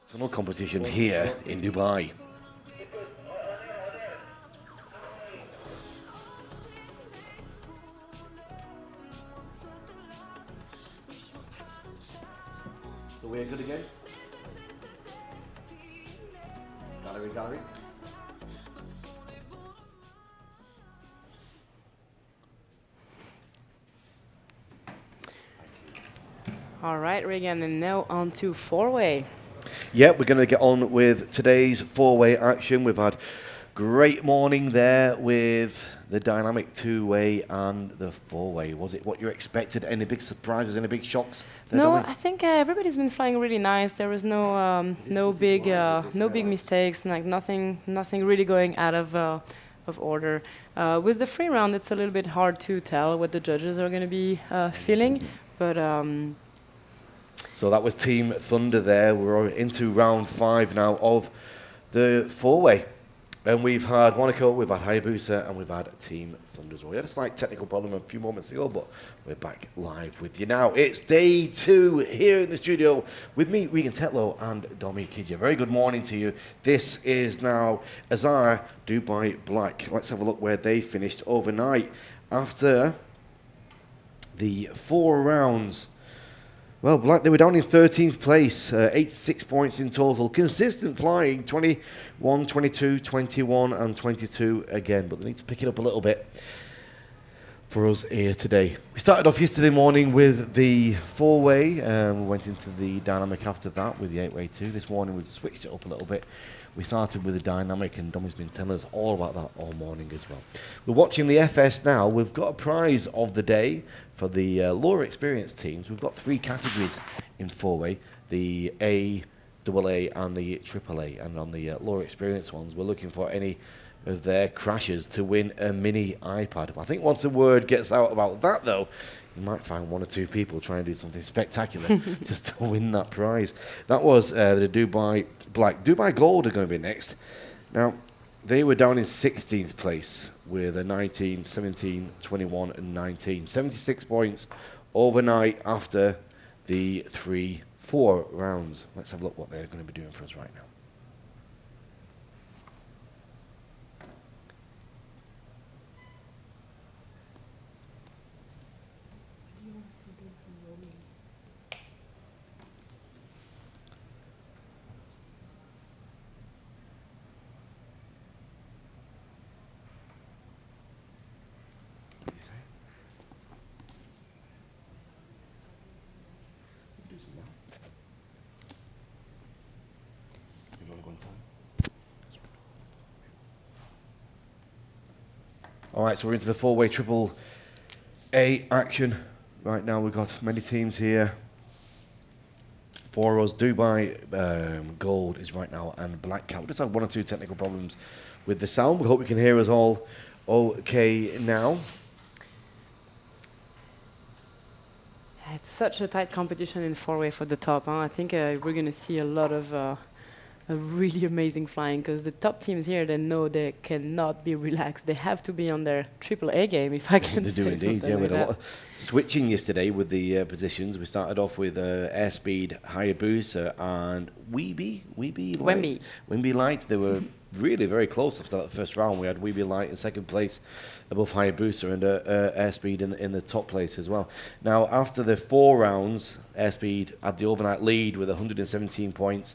tunnel competition here in Dubai. So we're good again? Gallery. All right, Regan, and now on to four-way. Yeah, we're going to get on with today's four-way action. We've had great morning there with the dynamic two-way and the four-way. Was it what you expected? Any big surprises? Any big shocks? No, I think everybody's been flying really nice. There was no big mistakes, like nothing really going out of order. With the free round, it's a little bit hard to tell what the judges are going to be feeling, but. So that was Team Thunder there. We're into round 5 now of the four-way. And we've had Monaco, we've had Hayabusa, and we've had Team Thunder as well. We had a slight technical problem a few moments ago, but we're back live with you now. It's day 2 here in the studio with me, Regan Tetlow, and Domi Kidja. Very good morning to you. This is now Azar Dubai Black. Let's have a look where they finished overnight after the 4 rounds. Well, Black, they were down in 13th place, 86 points in total. Consistent flying, 21, 22, 21, and 22 again. But they need to pick it up a little bit for us here today. We started off yesterday morning with the four-way. We went into the dynamic after that with the 8-way too. This morning we've switched it up a little bit. We started with the dynamic, and Domi's been telling us all about that all morning as well. We're watching the FS now. We've got a prize of the day for the lower experience teams. We've got 3 categories in four-way, the A, AA, and the AAA. And on the lower experience ones, we're looking for any of their crashers to win a mini iPad. I think once the word gets out about that, though, you might find 1 or 2 people trying to do something spectacular just to win that prize. That was the Dubai Black. Dubai Gold are going to be next. Now, they were down in 16th place with a 19, 17, 21, and 19. 76 points overnight after the 4 rounds. Let's have a look what they're going to be doing for us right now. All right, so we're into the four-way triple A action. Right now we've got many teams here. For us, Dubai Gold is right now, and Black Cat. We just had 1 or 2 technical problems with the sound. We hope you can hear us all okay now. It's such a tight competition in four-way for the top. I think we're going to see a lot of a really amazing flying, because the top teams here, they know they cannot be relaxed. They have to be on their AAA game, if I can say something like that. They do indeed, yeah. We had a lot of switching yesterday with the positions. We started off with Airspeed, Hayabusa, and Wemby Light. They were really very close after that first round. We had Wemby Light in second place above Hayabusa, and Airspeed in the top place as well. Now, after the 4 rounds, Airspeed had the overnight lead with 117 points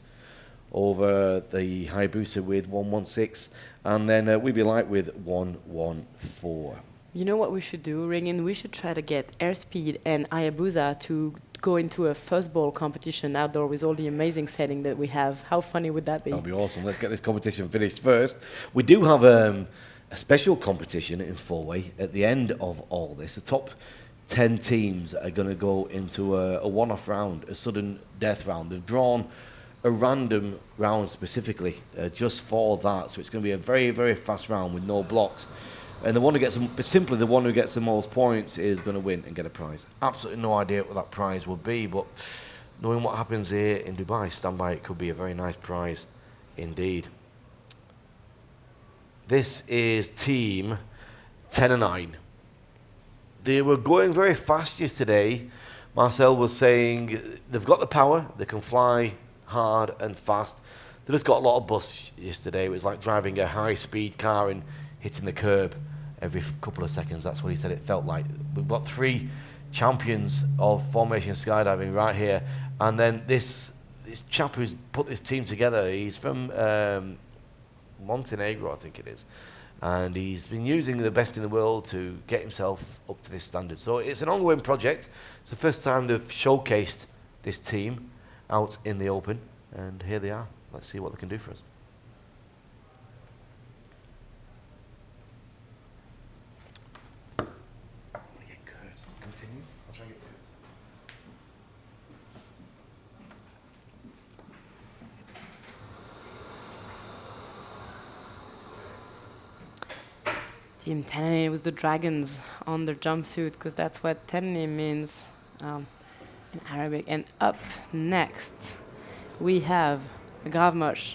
over the Hayabusa with 116, and then Wemby Light with 114. You know what we should do, Regan? We should try to get Airspeed and Hayabusa to go into a fuzzball competition outdoor with all the amazing setting that we have. How funny would that be? That'd be awesome. Let's get this competition finished first. We do have a special competition in four-way at the end of all this. The top 10 teams are going to go into a one-off round, a sudden death round. They've drawn a random round specifically just for that, so it's going to be a very, very fast round with no blocks. And the one who gets the most points is going to win and get a prize. Absolutely no idea what that prize will be, but knowing what happens here in Dubai, stand by, it could be a very nice prize indeed. This is team 10 and 9. They were going very fast yesterday. Marcel was saying they've got the power, they can fly hard and fast. They just got a lot of bus yesterday. It was like driving a high-speed car and hitting the curb every couple of seconds. That's what he said it felt like. We've got 3 champions of formation skydiving right here. And then this chap who's put this team together, he's from Montenegro, I think it is. And he's been using the best in the world to get himself up to this standard. So it's an ongoing project. It's the first time they've showcased this team out in the open. And here they are. Let's see what they can do for us. Continue. I'll try and get Team Tenene with the dragons on their jumpsuit, because that's what Tenene means in Arabic. And up next, we have Gavmosh.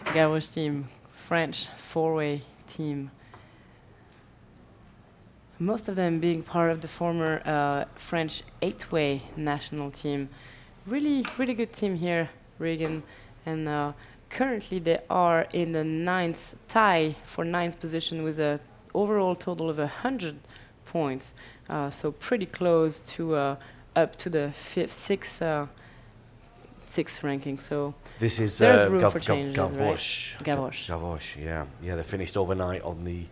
Gavmosh team, French 4-way team. Most of them being part of the former French 8-way national team. Really, really good team here, Regan. And currently they are in the 9th tie for 9th position with an overall total of 100 points. So pretty close to up to the 6th ranking. So this is there's room for changes, Gavroche. Right? Gavroche. Gavroche, yeah. Yeah, they finished overnight on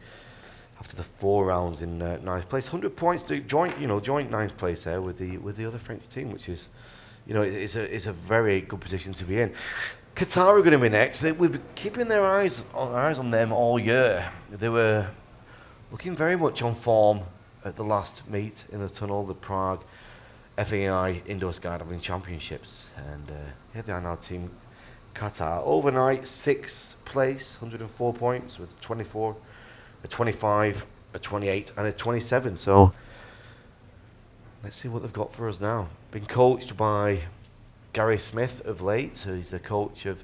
after the 4 rounds in 9th place. 100 points to joint 9th place there with the other French team, which is, it's a very good position to be in. Qatar are going to be next. We've been keeping our eyes on them all year. They were looking very much on form at the last meet in the tunnel, the Prague FAI Indoor Skydiving Championships. And here they are now, Team Qatar. Overnight, 6th place, 104 points with 24, a 25, a 28, and a 27. So let's see what they've got for us now. Been coached by Gary Smith of late, so he's the coach of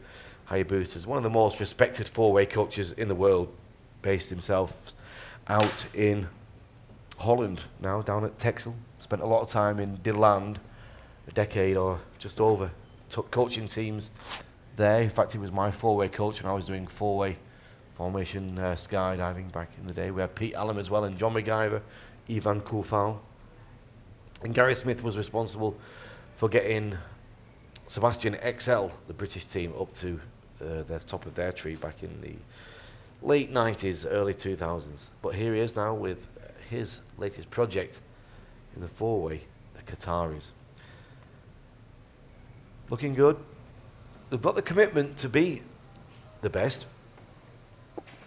Hayabusas, one of the most respected 4-way coaches in the world, based himself out in Holland now, down at Texel. Spent a lot of time in De Land, a decade or just over, coaching teams there. In fact, he was my 4-way coach when I was doing 4-way formation skydiving back in the day. We had Pete Allen as well, and John McGyver, Ivan Koufal. And Gary Smith was responsible for getting Sebastian XL, the British team, up to the top of their tree back in the late 90s, early 2000s. But here he is now with his latest project in the 4-way, the Qataris. Looking good. They've got the commitment to be the best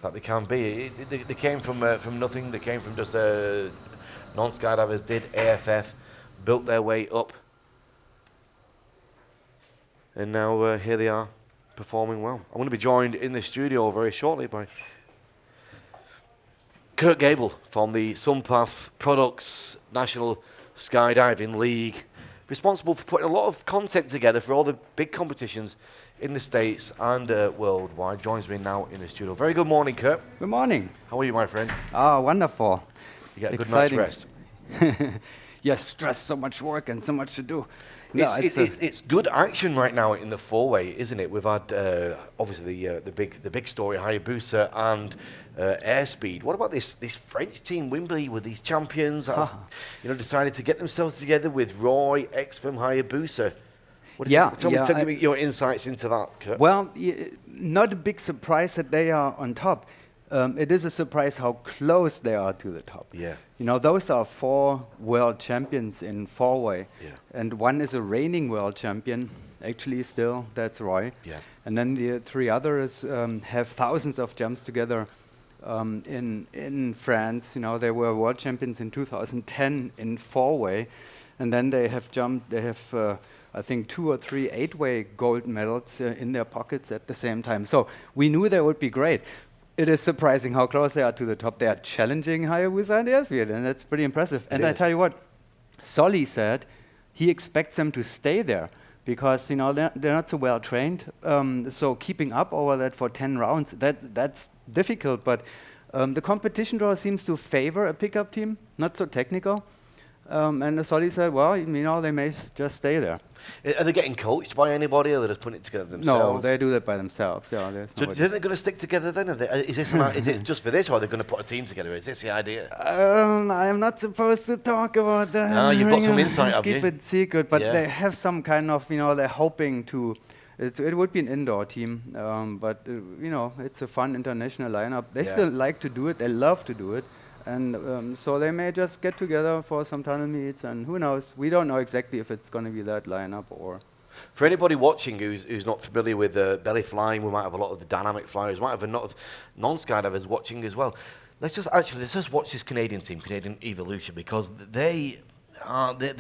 that they can be. They came from nothing. They came from just non-skydivers, did AFF, built their way up. And now here they are, performing well. I'm going to be joined in the studio very shortly by Kurt Gable from the Sunpath Products National Skydiving League, responsible for putting a lot of content together for all the big competitions in the States and worldwide. Joins me now in the studio. Very good morning, Kurt. Good morning. How are you, my friend? Oh, wonderful. You get a good night's rest? Yes, stress, so much work and so much to do. It's good action right now in the 4-way, isn't it? We've had obviously the big story, Hayabusa and Airspeed. What about this French team, Wimbley, with these champions that have, decided to get themselves together with Roy, ex from Hayabusa? Tell me your insights into that, Kurt. Well, not a big surprise that they are on top. It is a surprise how close they are to the top. Yeah. Those are 4 world champions in 4-way. Yeah. And one is a reigning world champion, actually still, that's Roy. Yeah. And then the 3 others have thousands of jumps together in France. They were world champions in 2010 in 4-way. And then they have I think 2 or 3 8-way gold medals in their pockets at the same time. So we knew they would be great. It is surprising how close they are to the top. They are challenging Hayabusa and Airspeed, and that's pretty impressive. And I tell you what, Solly said he expects them to stay there because they're not so well trained. So keeping up over that for 10 rounds, that's difficult. But the competition draw seems to favor a pickup team, not so technical. And Solly said, well, they may just stay there. Are they getting coached by anybody, or are they just putting it together themselves? No, they do that by themselves. Yeah, So do you think they're going to stick together then? Is it just for this, or are they going to put a team together? Is this the idea? I am not supposed to talk about that. No, you've got some insight, have you? Keep it secret, but they have some kind of, they're hoping to. It would be an indoor team, but it's a fun international lineup. They still like to do it. They love to do it. And so they may just get together for some tunnel meets, and who knows? We don't know exactly if it's going to be that lineup or. For anybody watching who's not familiar with belly flying, we might have a lot of the dynamic flyers, might have a lot of non-skydivers watching as well. Let's just watch this Canadian team, Canadian Evolution, because they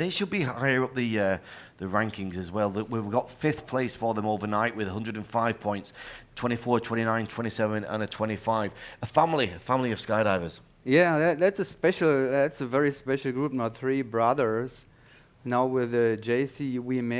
should be higher up the rankings as well. We've got 5th place for them overnight with 105 points, 24, 29, 27, and a 25. A family of skydivers. Yeah, that's a very special group. Now 3 brothers. Now with JC Wime,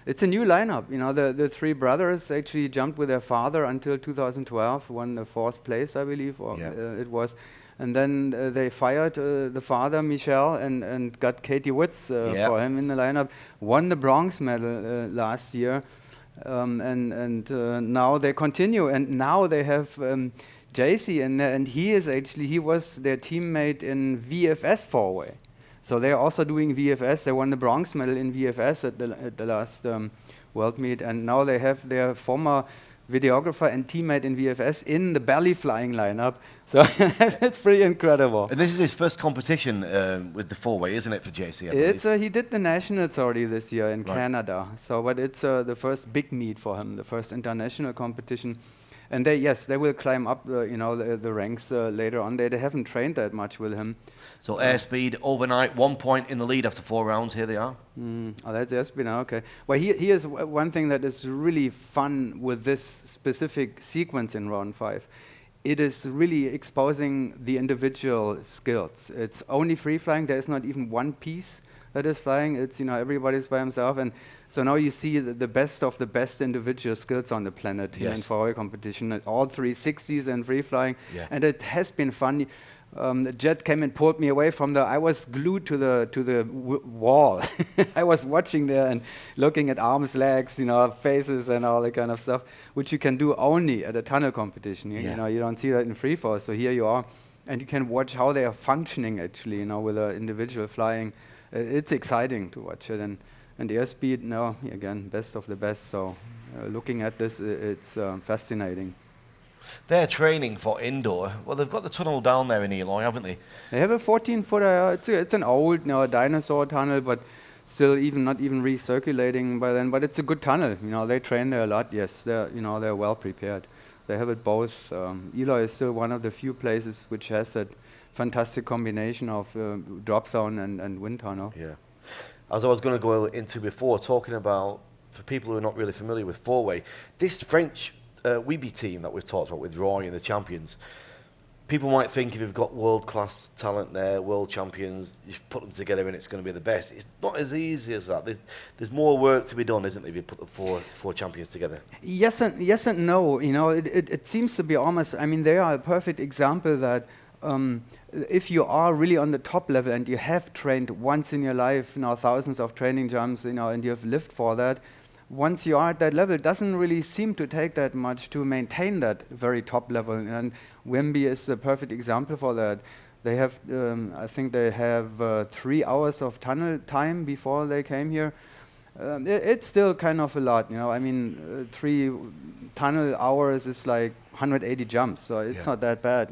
it's a new lineup. The 3 brothers actually jumped with their father until 2012, won the 4th place, I believe, it was. And then they fired the father, Michel, and got Katie Woods for him in the lineup. Won the bronze medal last year, and now they continue. And now they have JC, and he was their teammate in VFS 4-way. So they're also doing VFS. They won the bronze medal in VFS at the last World Meet, and now they have their former videographer and teammate in VFS in the belly flying lineup. So that's pretty incredible. And this is his first competition with the 4-way, isn't it, for JC? I believe? He did the nationals already this year in Canada. So, but it's the first big meet for him, the first international competition. And they will climb up, the ranks later on. They haven't trained that much with him. So airspeed overnight, 1 point in the lead after 4 rounds. Here they are. That's airspeed now. Okay. Well, here's one thing that is really fun with this specific sequence in round 5. It is really exposing the individual skills. It's only free flying. There is not even one piece that is flying. It's everybody's by himself, and so now you see the best of the best individual skills on the planet here in 4-way competition. All 360s and free flying, and it has been fun. Jet came and pulled me away from I was glued to the wall. I was watching there and looking at arms, legs, faces and all that kind of stuff, which you can do only at a tunnel competition. You don't see that in free fall. So here you are, and you can watch how they are functioning actually. With an individual flying. It's exciting to watch it, and airspeed. Again, best of the best. So looking at this, it's fascinating. They're training for indoor. Well, they've got the tunnel down there in Eloy, haven't they? They have a 14-footer. It's an old, dinosaur tunnel, but still not even recirculating by then. But it's a good tunnel. They train there a lot. Yes, they're well prepared. They have it both. Eloy is still one of the few places which has that fantastic combination of drop zone and wind tunnel. Yeah. As I was going to go into before, talking about, for people who are not really familiar with 4-way, this French Weeby team that we've talked about with Roy and the champions, people might think if you've got world-class talent there, world champions, you put them together and it's going to be the best. It's not as easy as that. There's more work to be done, isn't there, if you put the four champions together? Yes and no. It seems to be almost, they are a perfect example that if you are really on the top level and you have trained once in your life, thousands of training jumps, and you have lived for that, once you are at that level, it doesn't really seem to take that much to maintain that very top level. And Wimby is a perfect example for that. They have, I think they have 3 hours of tunnel time before they came here. It's still kind of a lot, 3 tunnel hours is like 180 jumps, so it's not that bad,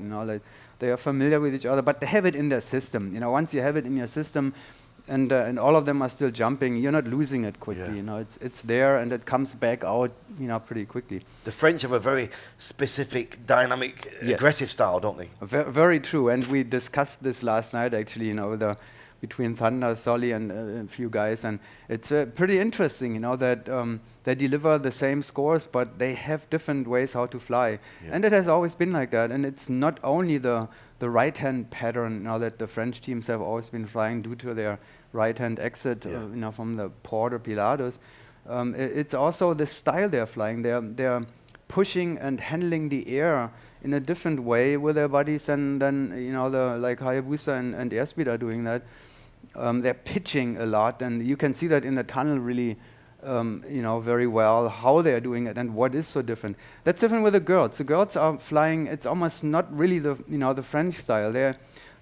they are familiar with each other, but they have it in their system. Once you have it in your system, and all of them are still jumping, you're not losing it quickly. It's there and it comes back out, pretty quickly. The French have a very specific, dynamic, aggressive style, don't they? Very true, and we discussed this last night actually, between Thunder, Solly, and a few guys, and it's pretty interesting, that they deliver the same scores, but they have different ways how to fly, and it has always been like that. And it's not only the right-hand pattern that the French teams have always been flying due to their right-hand exit, from the port or Pilatus. It's also the style they're flying. They're pushing and handling the air in a different way with their bodies than like Hayabusa and Airspeed are doing that. They're pitching a lot, and you can see that in the tunnel really, very well how they're doing it and what is so different. That's different with the girls. The girls are flying. It's almost not really the French style.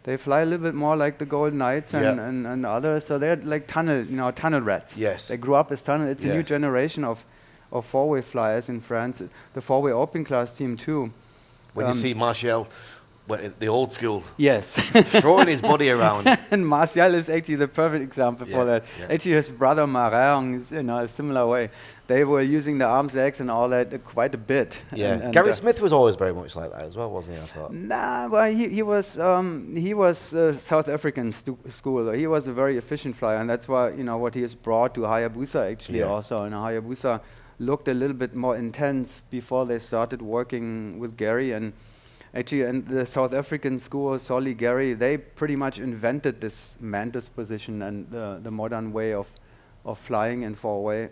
They fly a little bit more like the Golden Knights and others. So they're like tunnel rats. Yes. They grew up as tunnel. It's a new generation of four-way flyers in France. The four-way open class team too. When you see Martial, the old school, yes, throwing his body around. And Martial is actually the perfect example for that. Yeah. Actually, his brother Marin is a similar way. They were using the arms, legs, and all that quite a bit. Yeah, and Gary Smith was always very much like that as well, wasn't he? I thought. Nah, well, he was South African school. He was a very efficient flyer, and that's why what he has brought to Hayabusa actually also. And Hayabusa looked a little bit more intense before they started working with Gary. And actually, and the South African school, Solly, Gary, they pretty much invented this mantis position and the modern way of flying in four-way.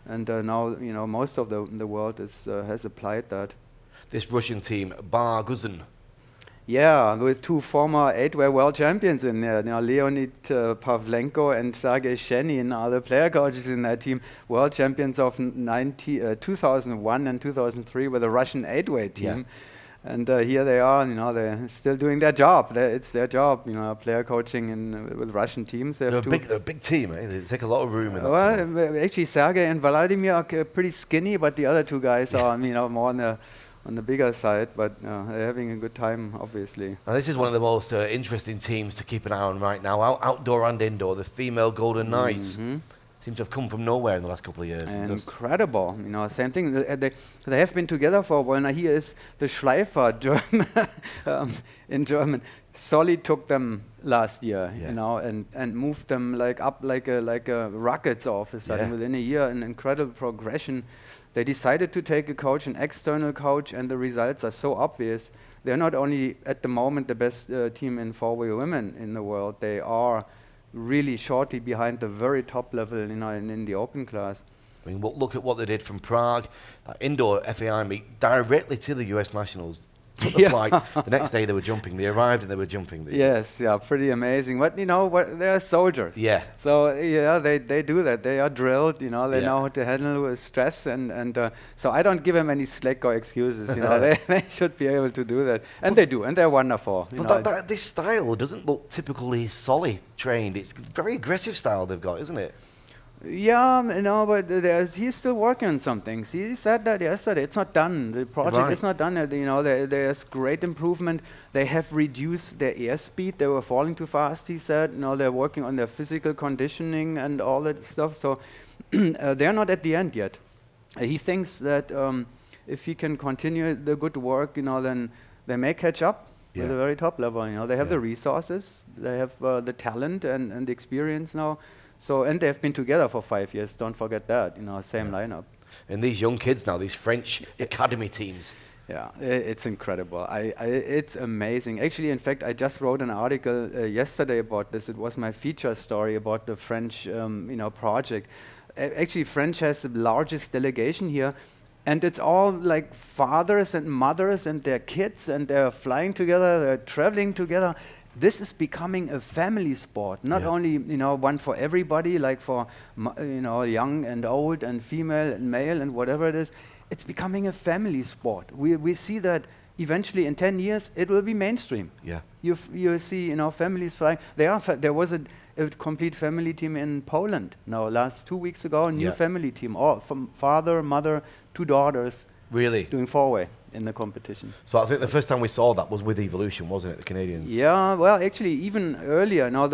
And now, most of the world has applied that. This Russian team, Barguzin. Yeah, with two former 8-way world champions in there. Leonid Pavlenko and Sergei Shenin are the player coaches in that team. World champions of 2001 and 2003 with the Russian 8-way team. Yeah. And here they are, they're still doing their job. It's their job, player coaching with Russian teams. They're a big team, eh? They take a lot of room in that team. Well, actually, Sergei and Vladimir are pretty skinny, but the other two guys are, more on the bigger side, but they're having a good time, obviously. Now, this is one of the most interesting teams to keep an eye on right now, outdoor and indoor, the female Golden Knights. Seem to have come from nowhere in the last couple of years. Incredible, same thing. They have been together for a while. Now here is the Schleifer, German, in German. Solly took them last year, and moved them up like a rockets all of a sudden within a year. An incredible progression. They decided to take a coach, an external coach, and the results are so obvious. They're not only at the moment the best team in four-way women in the world. They are really shortly behind the very top level, in the open class. I mean, look at what they did from Prague, that indoor FAI meet, directly to the US Nationals. Took the flight. The next day they were jumping. They arrived and they were jumping. Yes, pretty amazing. But they're soldiers. Yeah. So they do that. They are drilled. They know how to handle with stress, and so I don't give them any slack or excuses. They should be able to do that, and they do, and they're wonderful. But this style doesn't look typically solid trained. It's a very aggressive style they've got, isn't it? Yeah, but he's still working on some things. He said that yesterday. It's not done. The project is not done. There's great improvement. They have reduced their airspeed. They were falling too fast, he said. They're working on their physical conditioning and all that stuff. So they're not at the end yet. He thinks that if he can continue the good work, then they may catch up with the very top level. They have the resources. They have the talent and the experience now. So, and they've been together for 5 years, don't forget that, same lineup. And these young kids now, these French academy teams. Yeah, it's incredible. It's amazing. Actually, in fact, I just wrote an article yesterday about this. It was my feature story about the French, project. Actually, French has the largest delegation here, and it's all like fathers and mothers and their kids, and they're flying together, they're traveling together. This is becoming a family sport, not only one for everybody, like for young and old and female and male and whatever it is. It's becoming a family sport. We see that eventually in 10 years it will be mainstream. Yeah, you see families flying. There was a complete family team in Poland. Now last 2 weeks ago, a new family team, all from father, mother, 2 daughters. Really doing four-way in the competition. So I think the first time we saw that was with Evolution, wasn't it, the Canadians? Yeah, well, actually, even earlier. Now,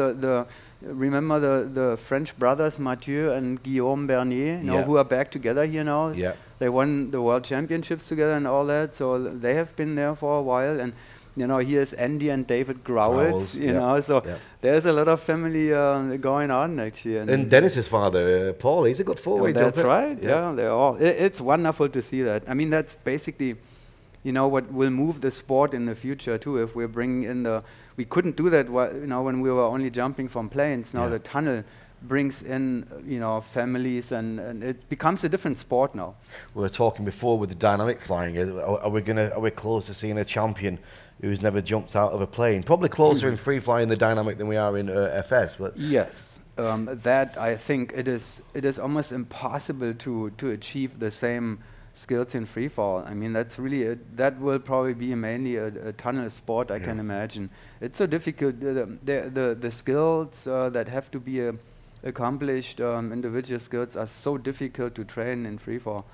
remember the French brothers Mathieu and Guillaume Bernier, who are back together here now. Yeah. They won the World Championships together and all that. So they have been there for a while. And here's Andy and David Growitz. So there's a lot of family going on actually. And Dennis's father, Paul, he's a good four-way jumper. That's right. Yeah, they're all. It's wonderful to see that. I mean, that's basically, what will move the sport in the future too. If we're bringing in we couldn't do that. When we were only jumping from planes. Now the tunnel brings in, families, and it becomes a different sport now. We were talking before with the dynamic flying. Are we close to seeing a champion who's never jumped out of a plane? Probably closer in free flying the dynamic than we are in FS. But yes, that I think it is almost impossible to achieve the same skills in free fall. I mean, that's really that will probably be mainly a tunnel sport. I can imagine it's so difficult. The skills that have to be accomplished, individual skills, are so difficult to train in free fall.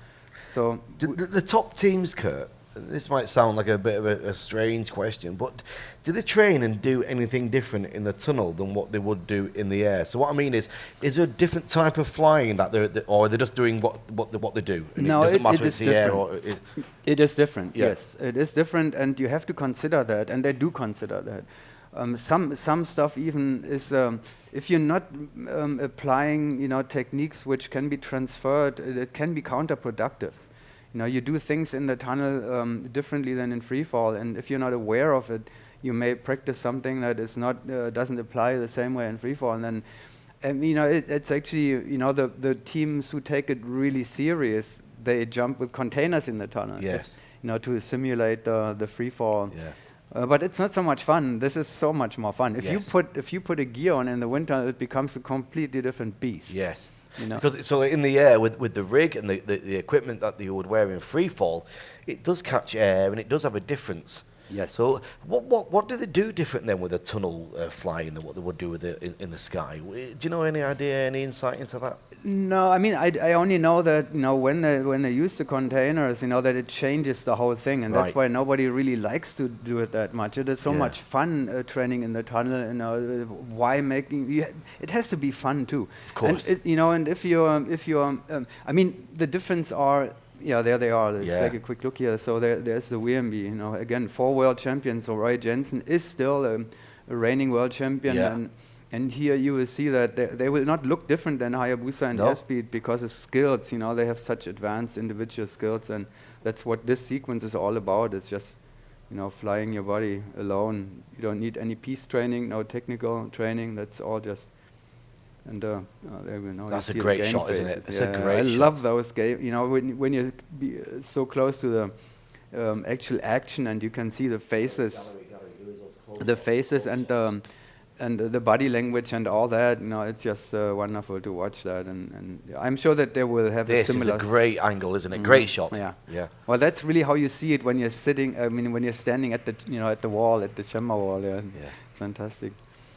So the top teams, Kurt, this might sound like a bit of a strange question, but do they train and do anything different in the tunnel than what they would do in the air? So what I mean is there a different type of flying that or are they just doing what they do? And no, it doesn't matter it if is it's the air different. or it is different. Yeah. Yes, it is different, and you have to consider that, and they do consider that. Some stuff even is if you're not applying techniques which can be transferred, it can be counterproductive. You do things in the tunnel differently than in free fall, and if you're not aware of it, you may practice something that is not doesn't apply the same way in free fall, and then it's actually the teams who take it really serious, they jump with containers in the tunnel. Yes. To simulate the free fall. Yeah. But it's not so much fun. This is so much more fun. If you put a gear on in the winter, it becomes a completely different beast. Yes. Because so in the air with the rig and the equipment that you would wear in free fall, it does catch air and it does have a difference. Yes. So what do they do different then with a tunnel flying than what they would do with in the sky? Do you know any idea, any insight into that? No, I mean I only know that when they use the containers, that it changes the whole thing, and that's why nobody really likes to do it that much. It is so much fun training in the tunnel. Why making it has to be fun too. Of course. And if you're I mean the difference are. Yeah, there they are. Let's take a quick look here. So there's the WMB. Again, 4 world champions. So Roy Jensen is still a reigning world champion, and here you will see that they will not look different than Hayabusa and Airspeed because of skills. They have such advanced individual skills, and that's what this sequence is all about. It's just flying your body alone. You don't need any piece training, no technical training. That's all just. And there we know. That's a great shot, isn't it? It's a great shot. I love those games. When you be so close to the actual action, and you can see the faces, and the body language and all that. It's just wonderful to watch that. And I'm sure that they will have a similar. This is a great angle, isn't it? Great shot. Yeah. Well, that's really how you see it when you're sitting. I mean, when you're standing at the at the wall, at the chamber wall. Yeah. It's fantastic.